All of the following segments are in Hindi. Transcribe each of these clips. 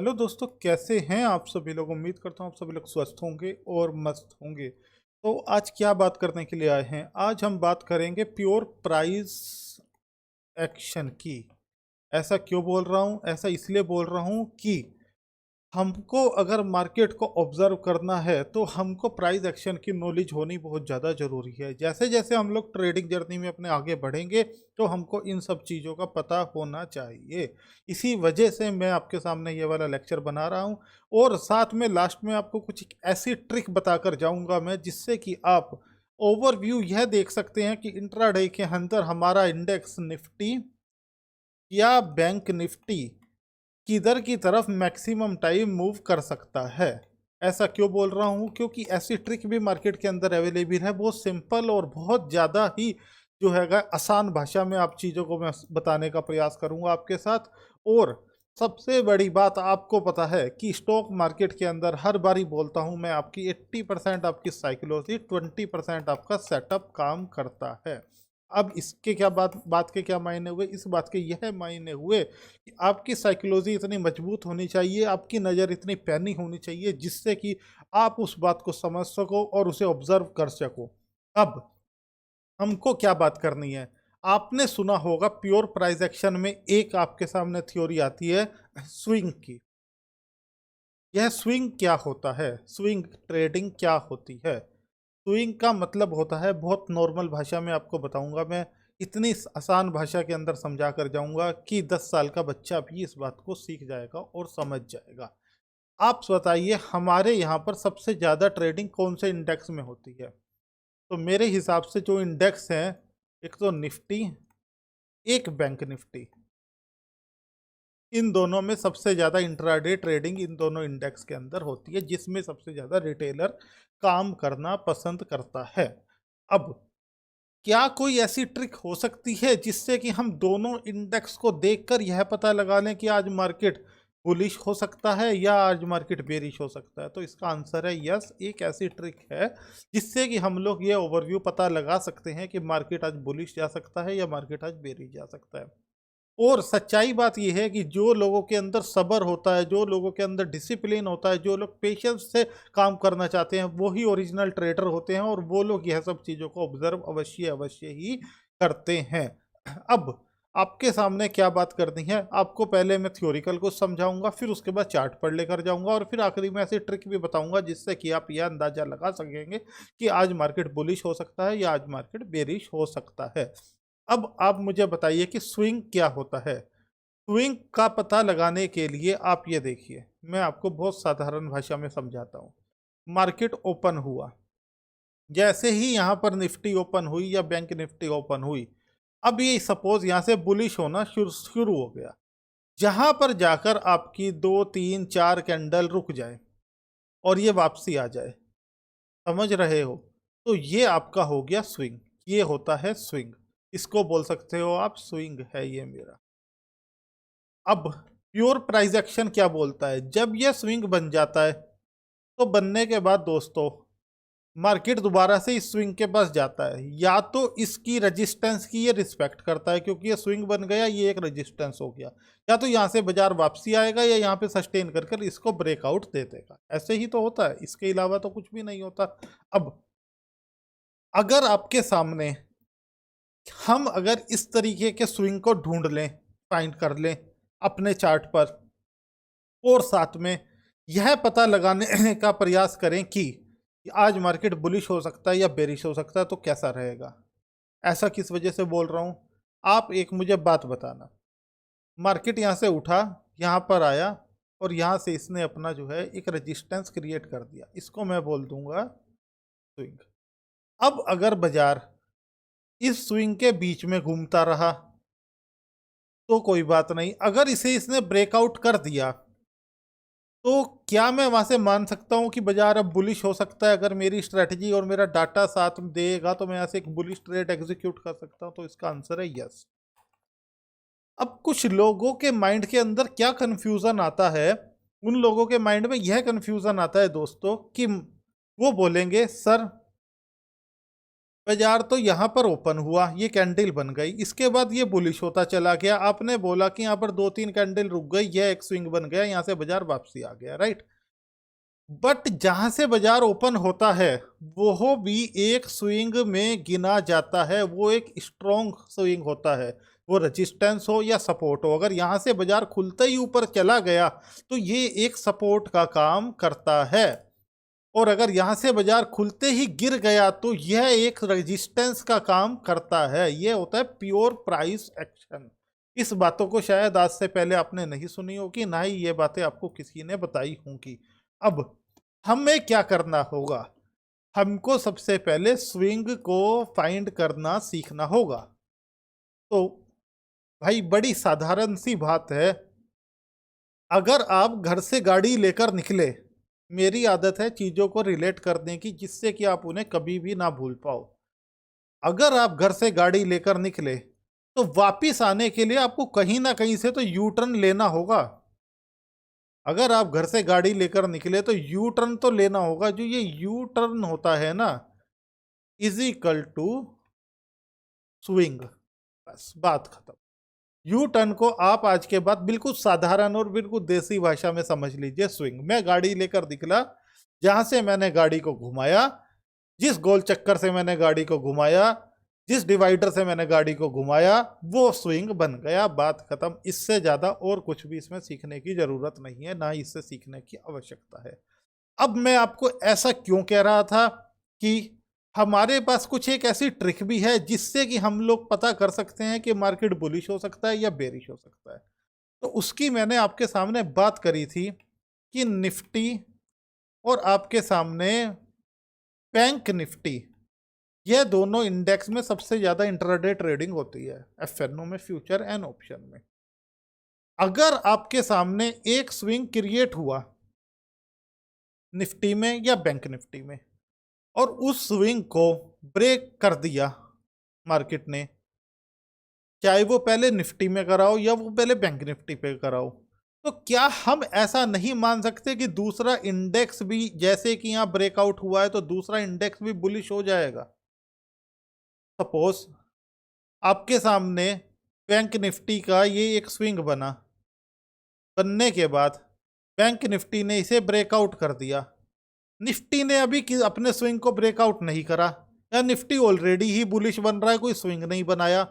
हेलो दोस्तों, कैसे हैं आप सभी लोग। उम्मीद करता हूँ आप सभी लोग स्वस्थ होंगे और मस्त होंगे। तो आज क्या बात करने के लिए आए हैं? आज हम बात करेंगे प्योर प्राइस एक्शन की। ऐसा क्यों बोल रहा हूँ? ऐसा इसलिए बोल रहा हूँ कि हमको अगर मार्केट को ऑब्जर्व करना है तो हमको प्राइस एक्शन की नॉलेज होनी बहुत ज़्यादा ज़रूरी है। जैसे जैसे हम लोग ट्रेडिंग जर्नी में अपने आगे बढ़ेंगे तो हमको इन सब चीज़ों का पता होना चाहिए। इसी वजह से मैं आपके सामने ये वाला लेक्चर बना रहा हूँ और साथ में लास्ट में आपको कुछ एक ऐसी ट्रिक बताकर जाऊँगा मैं, जिससे कि आप ओवरव्यू यह देख सकते हैं कि इंट्राडे के अंदर हमारा इंडेक्स निफ्टी या बैंक निफ्टी किधर की तरफ मैक्सिमम टाइम मूव कर सकता है। ऐसा क्यों बोल रहा हूँ? क्योंकि ऐसी ट्रिक भी मार्केट के अंदर अवेलेबल है, बहुत सिंपल और बहुत ज़्यादा ही जो हैगा आसान भाषा में आप चीज़ों को मैं बताने का प्रयास करूँगा आपके साथ। और सबसे बड़ी बात, आपको पता है कि स्टॉक मार्केट के अंदर हर बारी बोलता हूँ मैं, आपकी 80% आपकी साइकोलॉजी, 20% आपका सेटअप काम करता है। अब इसके क्या बात के क्या मायने हुए? इस बात के यह मायने हुए कि आपकी साइकोलॉजी इतनी मजबूत होनी चाहिए, आपकी नज़र इतनी पैनी होनी चाहिए, जिससे कि आप उस बात को समझ सको और उसे ऑब्जर्व कर सको। अब हमको क्या बात करनी है? आपने सुना होगा प्योर प्राइस एक्शन में एक आपके सामने थ्योरी आती है स्विंग की। यह स्विंग क्या होता है? स्विंग ट्रेडिंग क्या होती है? स्विंग का मतलब होता है, बहुत नॉर्मल भाषा में आपको बताऊंगा मैं, इतनी आसान भाषा के अंदर समझा कर जाऊंगा कि 10 साल का बच्चा भी इस बात को सीख जाएगा और समझ जाएगा। आप बताइए, हमारे यहाँ पर सबसे ज़्यादा ट्रेडिंग कौन से इंडेक्स में होती है? तो मेरे हिसाब से जो इंडेक्स हैं, एक तो निफ्टी, एक बैंक निफ्टी। इन दोनों में सबसे ज़्यादा इंट्राडे ट्रेडिंग इन दोनों इंडेक्स के अंदर होती है, जिसमें सबसे ज़्यादा रिटेलर काम करना पसंद करता है। अब क्या कोई ऐसी ट्रिक हो सकती है जिससे कि हम दोनों इंडेक्स को देखकर यह पता लगा लें कि आज मार्केट बुलिश हो सकता है या आज मार्केट बेरिश हो सकता है? तो इसका आंसर है यस, एक ऐसी ट्रिक है जिससे कि हम लोग ये ओवरव्यू पता लगा सकते हैं कि मार्केट आज बुलिश जा सकता है या मार्केट आज बेरिश जा सकता है। और सच्चाई बात यह है कि जो लोगों के अंदर सब्र होता है, जो लोगों के अंदर डिसिप्लिन होता है, जो लोग पेशेंस से काम करना चाहते हैं, वो ही ओरिजिनल ट्रेडर होते हैं और वो लोग यह सब चीज़ों को ऑब्जर्व अवश्य अवश्य ही करते हैं। अब आपके सामने क्या बात करनी है, आपको पहले मैं थ्योरिकल को समझाऊंगा, फिर उसके बाद चार्ट पर लेकर जाऊंगा और फिर आखिरी में ऐसी ट्रिक भी बताऊंगा जिससे कि आप यह अंदाजा लगा सकेंगे कि आज मार्केट बुलिश हो सकता है या आज मार्केट बेरिश हो सकता है। अब आप मुझे बताइए कि स्विंग क्या होता है? स्विंग का पता लगाने के लिए आप ये देखिए, मैं आपको बहुत साधारण भाषा में समझाता हूँ। मार्केट ओपन हुआ, जैसे ही यहाँ पर निफ्टी ओपन हुई या बैंक निफ्टी ओपन हुई, अब ये सपोज यहाँ से बुलिश होना शुरू शुरू हो गया, जहाँ पर जाकर आपकी 2 3 4 कैंडल रुक जाए और ये वापसी आ जाए, समझ रहे हो? तो ये आपका हो गया स्विंग। ये होता है स्विंग, इसको बोल सकते हो आप स्विंग है ये मेरा। अब प्योर प्राइस एक्शन क्या बोलता है? जब ये स्विंग बन जाता है तो बनने के बाद दोस्तों मार्केट दोबारा से इस स्विंग के पास जाता है, या तो इसकी रेजिस्टेंस की ये रिस्पेक्ट करता है क्योंकि ये स्विंग बन गया, ये एक रेजिस्टेंस हो गया, या तो यहाँ से बाजार वापसी आएगा या यहाँ पे सस्टेन कर कर इसको ब्रेकआउट दे देगा। ऐसे ही तो होता है, इसके अलावा तो कुछ भी नहीं होता। अब अगर आपके सामने हम अगर इस तरीके के स्विंग को ढूंढ लें, फाइंड कर लें अपने चार्ट पर, और साथ में यह पता लगाने का प्रयास करें कि आज मार्केट बुलिश हो सकता है या बेरिश हो सकता है, तो कैसा रहेगा? ऐसा किस वजह से बोल रहा हूँ, आप एक मुझे बात बताना। मार्केट यहाँ से उठा, यहाँ पर आया और यहाँ से इसने अपना जो है एक रेजिस्टेंस क्रिएट कर दिया, इसको मैं बोल दूंगा स्विंग। अब अगर बाजार इस स्विंग के बीच में घूमता रहा तो कोई बात नहीं, अगर इसे इसने ब्रेकआउट कर दिया तो क्या मैं वहां से मान सकता हूं कि बाजार अब बुलिश हो सकता है? अगर मेरी स्ट्रेटजी और मेरा डाटा साथ में देगा तो मैं ऐसे एक बुलिश ट्रेड एग्जीक्यूट कर सकता हूं। तो इसका आंसर है यस। अब कुछ लोगों के माइंड के अंदर क्या कंफ्यूजन आता है, उन लोगों के माइंड में यह कंफ्यूजन आता है दोस्तों कि वो बोलेंगे सर बाजार तो यहाँ पर ओपन हुआ, ये कैंडल बन गई, इसके बाद ये बुलिश होता चला गया। आपने बोला कि यहाँ पर 2-3 कैंडल रुक गई, यह एक स्विंग बन गया, यहाँ से बाजार वापसी आ गया, राइट। बट जहां से बाजार ओपन होता है वो भी एक स्विंग में गिना जाता है, वो एक स्ट्रॉन्ग स्विंग होता है, वो रेजिस्टेंस हो या सपोर्ट हो। अगर यहाँ से बाजार खुलते ही ऊपर चला गया तो ये एक सपोर्ट का काम करता है, और अगर यहाँ से बाजार खुलते ही गिर गया तो यह एक रेजिस्टेंस का काम करता है। यह होता है प्योर प्राइस एक्शन। इस बातों को शायद आज से पहले आपने नहीं सुनी होगी, ना ही ये बातें आपको किसी ने बताई होंगी। अब हमें क्या करना होगा, हमको सबसे पहले स्विंग को फाइंड करना सीखना होगा। तो भाई बड़ी साधारण सी बात है, अगर आप घर से गाड़ी लेकर निकले, मेरी आदत है चीज़ों को रिलेट करने की जिससे कि आप उन्हें कभी भी ना भूल पाओ। अगर आप घर से गाड़ी लेकर निकले तो वापिस आने के लिए आपको कहीं ना कहीं से तो यू टर्न लेना होगा। अगर आप घर से गाड़ी लेकर निकले तो यू टर्न तो लेना होगा। जो ये यू टर्न होता है ना, इज इक्वल टू स्विंग। बस बात खत्म। यू टर्न को आप आज के बाद बिल्कुल साधारण और बिल्कुल देसी भाषा में समझ लीजिए स्विंग। मैं गाड़ी लेकर निकला, जहां से मैंने गाड़ी को घुमाया, जिस गोल चक्कर से मैंने गाड़ी को घुमाया, जिस डिवाइडर से मैंने गाड़ी को घुमाया, वो स्विंग बन गया, बात खत्म। इससे ज्यादा और कुछ भी इसमें सीखने की जरूरत नहीं है, ना ही इससे सीखने की आवश्यकता है। अब मैं आपको ऐसा क्यों कह रहा था कि हमारे पास कुछ एक ऐसी ट्रिक भी है जिससे कि हम लोग पता कर सकते हैं कि मार्केट बुलिश हो सकता है या बेरिश हो सकता है। तो उसकी मैंने आपके सामने बात करी थी कि निफ्टी और आपके सामने बैंक निफ्टी, यह दोनों इंडेक्स में सबसे ज्यादा इंट्राडे ट्रेडिंग होती है, एफएनओ में, फ्यूचर एंड ऑप्शन में। अगर आपके सामने एक स्विंग क्रिएट हुआ निफ्टी में या बैंक निफ्टी में, और उस स्विंग को ब्रेक कर दिया मार्केट ने, चाहे वो पहले निफ्टी में कराओ या वो पहले बैंक निफ्टी पे कराओ, तो क्या हम ऐसा नहीं मान सकते कि दूसरा इंडेक्स भी, जैसे कि यहां ब्रेकआउट हुआ है तो दूसरा इंडेक्स भी बुलिश हो जाएगा। सपोज आपके सामने बैंक निफ्टी का ये एक स्विंग बना, बनने के बाद बैंक निफ्टी ने इसे ब्रेकआउट कर दिया, निफ्टी ने अभी अपने स्विंग को ब्रेकआउट नहीं करा, या निफ्टी ऑलरेडी ही बुलिश बन रहा है, कोई स्विंग नहीं बनाया,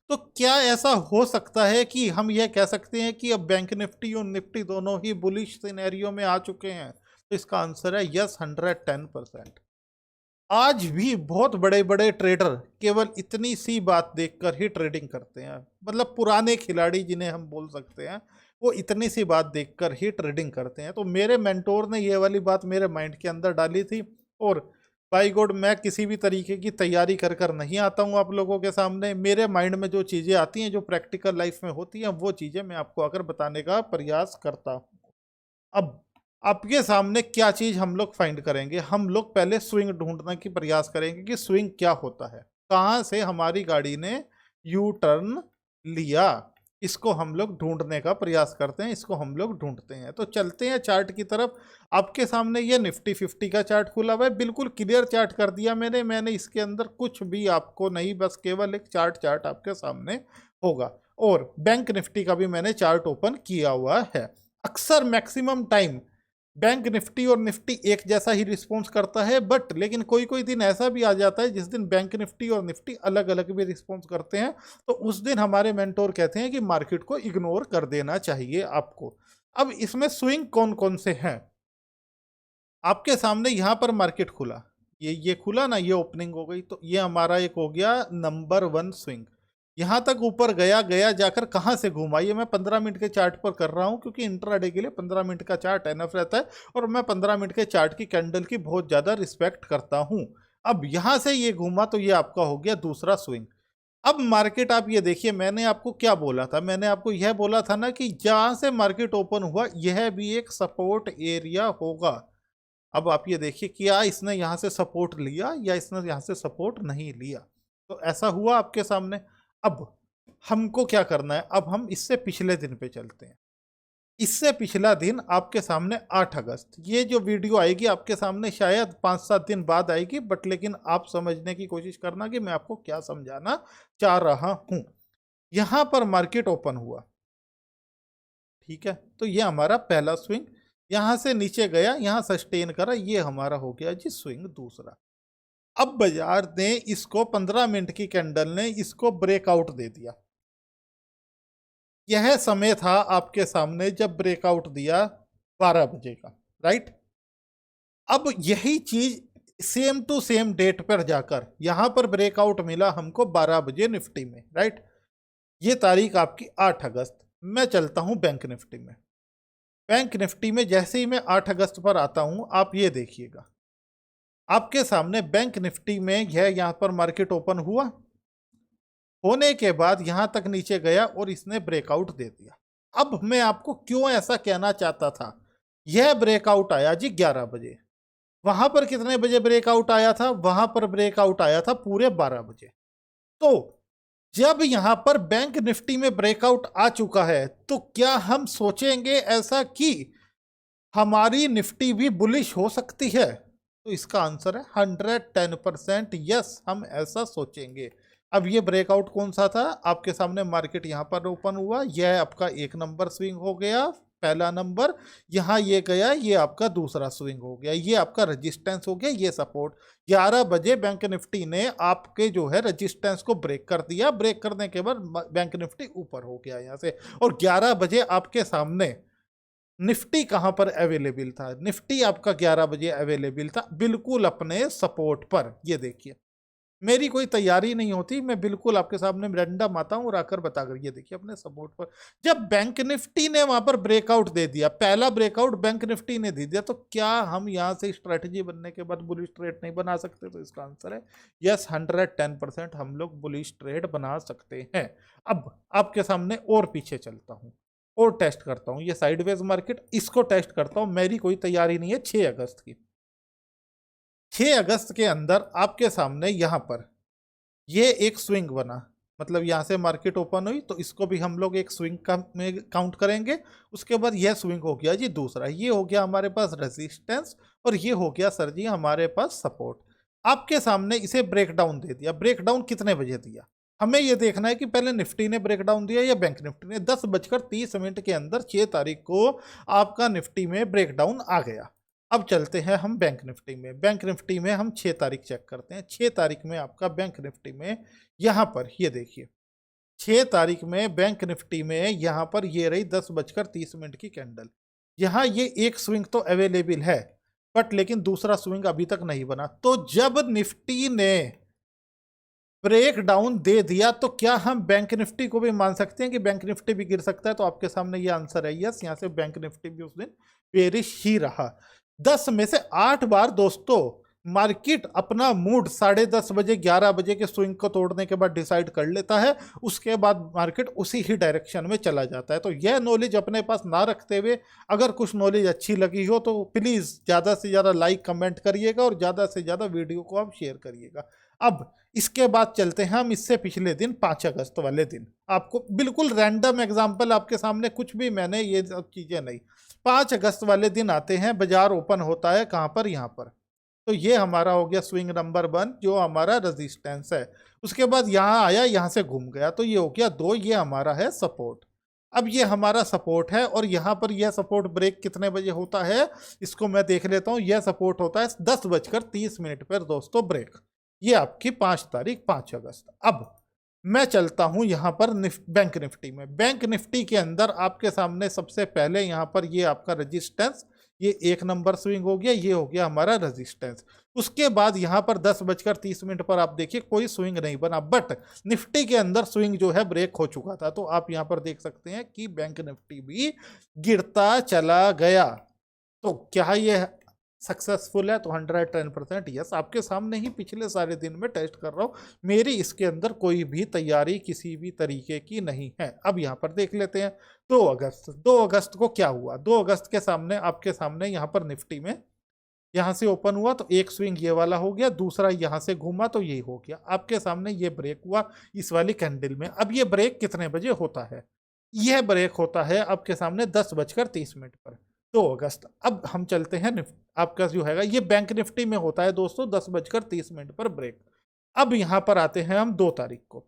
तो क्या ऐसा हो सकता है कि हम यह कह सकते हैं कि अब बैंक निफ्टी और निफ्टी दोनों ही बुलिश सिनेरियो में आ चुके हैं? तो इसका आंसर है यस, 110%। आज भी बहुत बड़े बड़े ट्रेडर केवल इतनी सी बात देखकर ही ट्रेडिंग करते हैं, मतलब पुराने खिलाड़ी जिन्हें हम बोल सकते हैं, वो इतनी सी बात देखकर ही ट्रेडिंग करते हैं। तो मेरे मेंटोर ने ये वाली बात मेरे माइंड के अंदर डाली थी, और बाय गॉड मैं किसी भी तरीके की तैयारी कर कर नहीं आता हूँ आप लोगों के सामने। मेरे माइंड में जो चीज़ें आती हैं, जो प्रैक्टिकल लाइफ में होती हैं, वो चीज़ें मैं आपको आकर बताने का प्रयास करता हूँ। अब आपके सामने क्या चीज हम लोग फाइंड करेंगे, हम लोग पहले स्विंग ढूंढने की प्रयास करेंगे कि स्विंग क्या होता है, कहां से हमारी गाड़ी ने यू टर्न लिया, इसको हम लोग ढूंढने का प्रयास करते हैं, इसको हम लोग ढूंढते हैं। तो चलते हैं चार्ट की तरफ। आपके सामने ये निफ्टी 50 का चार्ट खुला हुआ है, बिल्कुल क्लियर चार्ट कर दिया मैंने इसके अंदर कुछ भी आपको नहीं, बस केवल एक चार्ट आपके सामने होगा। और बैंक निफ्टी का भी मैंने चार्ट ओपन किया हुआ है। अक्सर मैक्सिमम टाइम बैंक निफ्टी और निफ्टी एक जैसा ही रिस्पॉन्स करता है, बट लेकिन कोई कोई दिन ऐसा भी आ जाता है जिस दिन बैंक निफ्टी और निफ्टी अलग अलग भी रिस्पॉन्स करते हैं, तो उस दिन हमारे मेंटोर कहते हैं कि मार्केट को इग्नोर कर देना चाहिए आपको। अब इसमें स्विंग कौन कौन से हैं, आपके सामने यहाँ पर मार्केट खुला, ये खुला ना, ये ओपनिंग हो गई, तो ये हमारा एक हो गया नंबर 1 स्विंग। यहाँ तक ऊपर गया जाकर कहाँ से घूमा, ये मैं 15 मिनट के चार्ट पर कर रहा हूँ, क्योंकि इंट्राडे के लिए 15 मिनट का चार्ट एनफ रहता है, और मैं 15 मिनट के चार्ट की कैंडल की बहुत ज़्यादा रिस्पेक्ट करता हूँ। अब यहाँ से ये घूमा तो ये आपका हो गया दूसरा स्विंग। अब मार्केट आप ये देखिए, मैंने आपको क्या बोला था, मैंने आपको यह बोला था ना कि जहाँ से मार्केट ओपन हुआ यह भी एक सपोर्ट एरिया होगा। अब आप ये देखिए, क्या इसने यहाँ से सपोर्ट लिया या इसने यहाँ से सपोर्ट नहीं लिया, तो ऐसा हुआ आपके सामने। अब हमको क्या करना है, अब हम इससे पिछले दिन पे चलते हैं। इससे पिछला दिन आपके सामने 8 अगस्त। ये जो वीडियो आएगी आपके सामने शायद 5-7 दिन बाद आएगी, बट लेकिन आप समझने की कोशिश करना कि मैं आपको क्या समझाना चाह रहा हूं। यहां पर मार्केट ओपन हुआ, ठीक है, तो ये हमारा पहला स्विंग, यहां से नीचे गया, यहां सस्टेन करा, ये हमारा हो गया जी स्विंग दूसरा। अब बाजार ने इसको 15 मिनट की कैंडल ने इसको ब्रेकआउट दे दिया। यह समय था आपके सामने जब ब्रेकआउट दिया 12 बजे का, राइट। अब यही चीज सेम टू सेम डेट पर जाकर यहां पर ब्रेकआउट मिला हमको 12 बजे निफ्टी में, राइट। ये तारीख आपकी 8 अगस्त। मैं चलता हूं बैंक निफ्टी में। बैंक निफ्टी में जैसे ही मैं 8 अगस्त पर आता हूं, आप ये देखिएगा आपके सामने बैंक निफ्टी में यह यहां पर मार्केट ओपन हुआ, होने के बाद यहां तक नीचे गया और इसने ब्रेकआउट दे दिया। अब मैं आपको क्यों ऐसा कहना चाहता था, यह ब्रेकआउट आया जी 11 बजे। वहां पर कितने बजे ब्रेकआउट आया था, वहां पर ब्रेकआउट आया था पूरे 12 बजे। तो जब यहां पर बैंक निफ्टी में ब्रेकआउट आ चुका है, तो क्या हम सोचेंगे ऐसा कि हमारी निफ्टी भी बुलिश हो सकती है? तो इसका आंसर है 110% यस, हम ऐसा सोचेंगे। अब ये ब्रेकआउट कौन सा था, आपके सामने मार्केट यहां पर ओपन हुआ, यह आपका 1 नंबर स्विंग हो गया, पहला नंबर, यहां ये गया, ये आपका दूसरा स्विंग हो गया, ये आपका रेजिस्टेंस हो गया, ये सपोर्ट। 11 बजे बैंक निफ्टी ने आपके जो है रेजिस्टेंस को ब्रेक कर दिया, ब्रेक करने के बाद बैंक निफ्टी ऊपर हो गया यहां से। और 11 बजे आपके सामने निफ्टी कहां पर अवेलेबल था, निफ्टी आपका 11 बजे अवेलेबल था बिल्कुल अपने सपोर्ट पर। ये देखिए, मेरी कोई तैयारी नहीं होती, मैं बिल्कुल आपके सामने रैंडम आता हूं और आकर बताकर, ये देखिए अपने सपोर्ट पर। जब बैंक निफ्टी ने वहां पर ब्रेकआउट दे दिया, पहला ब्रेकआउट बैंक निफ्टी ने दे दिया, तो क्या हम यहां से स्ट्रेटजी बनने के बाद बुलिश ट्रेड नहीं बना सकते? तो इसका आंसर है यस, 110% हम लोग बुलिश ट्रेड बना सकते हैं। अब आपके सामने और पीछे चलता हूं और टेस्ट करता हूं ये साइडवेज मार्केट, इसको टेस्ट करता हूं। मेरी कोई तैयारी नहीं है 6 अगस्त की। 6 अगस्त के अंदर आपके सामने यहां पर ये एक स्विंग बना, मतलब यहां से मार्केट ओपन हुई, तो इसको भी हम लोग एक स्विंग का में काउंट करेंगे। उसके बाद यह स्विंग हो गया जी दूसरा, ये हो गया हमारे पास रेजिस्टेंस और ये हो गया सर जी हमारे पास सपोर्ट। आपके सामने इसे ब्रेकडाउन दे दिया। ब्रेकडाउन कितने बजे दिया, हमें ये देखना है कि पहले निफ्टी ने ब्रेकडाउन दिया या बैंक निफ्टी ने। 10:30 के अंदर 6 तारीख को आपका निफ्टी में ब्रेकडाउन आ गया। अब चलते हैं हम बैंक निफ्टी में। बैंक निफ्टी में हम 6 तारीख चेक करते हैं। 6 तारीख में आपका बैंक निफ्टी में यहाँ पर ये देखिए, 6 तारीख में बैंक निफ्टी में यहाँ पर ये रही 10:30 की कैंडल। यहाँ ये एक स्विंग तो अवेलेबल है, बट लेकिन दूसरा स्विंग अभी तक नहीं बना। तो जब निफ्टी ने ब्रेक डाउन दे दिया, तो क्या हम बैंक निफ्टी को भी मान सकते हैं कि बैंक निफ्टी भी गिर सकता है? तो आपके सामने ये आंसर है यस, यहां से बैंक निफ्टी भी उस दिन बेरिश ही रहा। 10 में से 8 बार दोस्तों मार्केट अपना मूड 10:30 बजे 11 बजे के स्विंग को तोड़ने के बाद डिसाइड कर लेता है, उसके बाद मार्केट उसी ही डायरेक्शन में चला जाता है। तो यह नॉलेज अपने पास ना रखते हुए, अगर कुछ नॉलेज अच्छी लगी हो तो प्लीज ज्यादा से ज्यादा लाइक कमेंट करिएगा और ज्यादा से ज्यादा वीडियो को आप शेयर करिएगा। अब इसके बाद चलते हैं हम इससे पिछले दिन 5 अगस्त वाले दिन। आपको बिल्कुल रैंडम एग्जांपल आपके सामने, कुछ भी मैंने ये सब चीजें नहीं। 5 अगस्त वाले दिन आते हैं, बाजार ओपन होता है कहां पर, यहां पर। तो ये हमारा हो गया स्विंग नंबर 1 जो हमारा रेजिस्टेंस है। उसके बाद यहां आया, यहां से घूम गया, तो ये हो गया 2, ये हमारा है सपोर्ट। अब ये हमारा सपोर्ट है और यहां पर यह सपोर्ट ब्रेक कितने बजे होता है, इसको मैं देख लेता हूं। यह सपोर्ट होता है 10:30 पर दोस्तों ब्रेक। ये आपकी 5 तारीख 5 अगस्त। अब मैं चलता हूं यहां पर बैंक निफ्टी में। बैंक निफ्टी के अंदर आपके सामने सबसे पहले यहां पर ये आपका रेजिस्टेंस, ये 1 नंबर स्विंग हो गया, ये हो गया हमारा रेजिस्टेंस। उसके बाद यहां पर 10:30 पर आप देखिए कोई स्विंग नहीं बना, बट निफ्टी के अंदर स्विंग जो है ब्रेक हो चुका था। तो आप यहां पर देख सकते हैं कि बैंक निफ्टी भी गिरता चला गया। तो क्या ये सक्सेसफुल है? तो 110% यस, आपके सामने ही पिछले सारे दिन में टेस्ट कर रहा हूं, मेरी इसके अंदर कोई भी तैयारी किसी भी तरीके की नहीं है। अब यहां पर देख लेते हैं 2 अगस्त। 2 अगस्त को क्या हुआ? 2 अगस्त के सामने आपके सामने यहां पर निफ्टी में यहां से ओपन हुआ, तो एक स्विंग ये वाला हो गया, दूसरा यहां से घूमा तो ये हो गया। आपके सामने ये ब्रेक हुआ इस वाली कैंडल में। अब ये ब्रेक कितने बजे होता है? यह ब्रेक होता है आपके सामने 10:30 पर, 2 अगस्त। अब हम चलते हैं आपका जो है ये बैंक निफ्टी में होता है दोस्तों 10:30 पर ब्रेक। अब यहाँ पर आते हैं हम 2 तारीख को।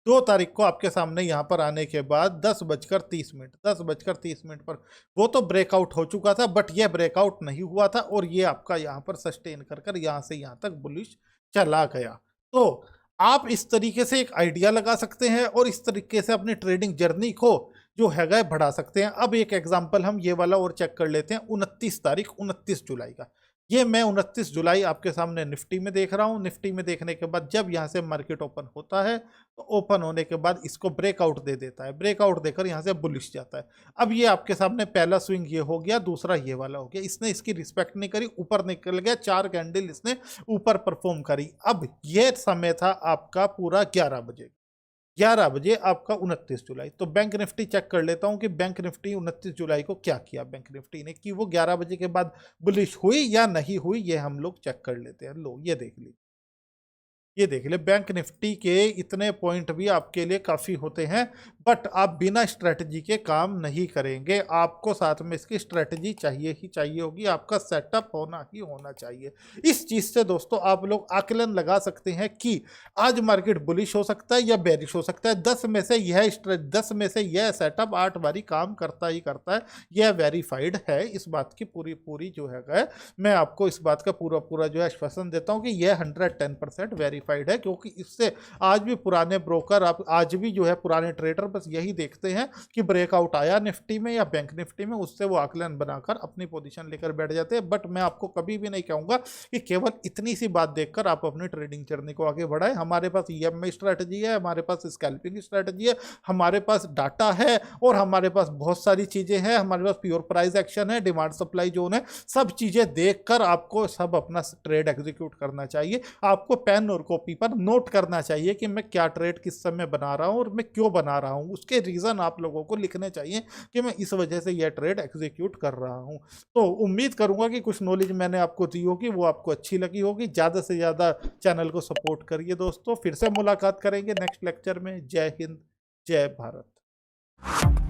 2 तारीख को आपके सामने यहाँ पर आने के बाद 10:30 पर वो तो ब्रेकआउट हो चुका था, बट ये ब्रेकआउट नहीं हुआ था और ये आपका यहाँ पर सस्टेन कर यहाँ से यहाँ तक बुलिश चला गया। तो आप इस तरीके से एक आइडिया लगा सकते हैं और इस तरीके से अपनी ट्रेडिंग जर्नी को जो है बढ़ा सकते हैं। अब एक एग्जांपल हम ये वाला और चेक कर लेते हैं 29 जुलाई का। ये मैं 29 जुलाई आपके सामने निफ्टी में देख रहा हूँ। निफ्टी में देखने के बाद जब यहाँ से मार्केट ओपन होता है तो ओपन होने के बाद इसको ब्रेकआउट दे देता है, ब्रेकआउट देकर यहाँ से बुलिश जाता है। अब ये आपके सामने पहला स्विंग ये हो गया, दूसरा ये वाला हो गया। इसने इसकी रिस्पेक्ट नहीं करी, ऊपर निकल गया, 4 कैंडल इसने ऊपर परफॉर्म करी। अब ये समय था आपका पूरा 11 बजे आपका 29 जुलाई। तो बैंक निफ्टी चेक कर लेता हूं कि बैंक निफ्टी 29 जुलाई को क्या किया बैंक निफ्टी ने, कि वो 11 बजे के बाद बुलिश हुई या नहीं हुई, ये हम लोग चेक कर लेते हैं। लो ये देख लीजिए, ये देख ले, बैंक निफ्टी के इतने पॉइंट भी आपके लिए काफ़ी होते हैं, बट आप बिना स्ट्रेटजी के काम नहीं करेंगे। आपको साथ में इसकी स्ट्रेटजी चाहिए ही चाहिए होगी, आपका सेटअप होना ही होना चाहिए। इस चीज़ से दोस्तों आप लोग आकलन लगा सकते हैं कि आज मार्केट बुलिश हो सकता है या बेरिश हो सकता है। 10 में से यह सेटअप 8 बारी काम करता ही करता है। यह वेरीफाइड है, इस बात की पूरी जो है मैं आपको इस बात का पूरा जो है आश्वासन देता हूँ कि यह 110% वेरीफाइड है। क्योंकि इससे आज भी पुराने ब्रोकर, आप आज भी जो है पुराने ट्रेडर बस यही देखते हैं कि ब्रेकआउट आया निफ्टी में या बैंक निफ्टी में, उससे वो आकलन बनाकर अपनी पोजीशन लेकर बैठ जाते हैं। बट मैं आपको कभी भी नहीं कहूंगा कि केवल इतनी सी बात देखकर आप अपनी ट्रेडिंग जर्नी को आगे बढ़ाएं। हमारे पास ईएमआई स्ट्रैटेजी है, हमारे पास स्कैल्पिंग स्ट्रैटेजी है, हमारे पास डाटा है और हमारे पास बहुत सारी चीजें हैं। हमारे पास प्योर प्राइस एक्शन है, डिमांड सप्लाई जोन है, सब चीजें देखकर आपको सब अपना ट्रेड एग्जीक्यूट करना चाहिए। आपको पेन और कॉपी पर नोट करना चाहिए कि मैं क्या ट्रेड किस समय बना रहा हूं और मैं क्यों बना रहा हूं। उसके रीजन आप लोगों को लिखने चाहिए कि मैं इस वजह से यह ट्रेड एग्जीक्यूट कर रहा हूं। तो उम्मीद करूंगा कि कुछ नॉलेज मैंने आपको दी होगी, वो आपको अच्छी लगी होगी। ज़्यादा से ज़्यादा चैनल को सपोर्ट करिए दोस्तों। फिर से मुलाकात करेंगे नेक्स्ट लेक्चर में। जय हिंद, जय भारत।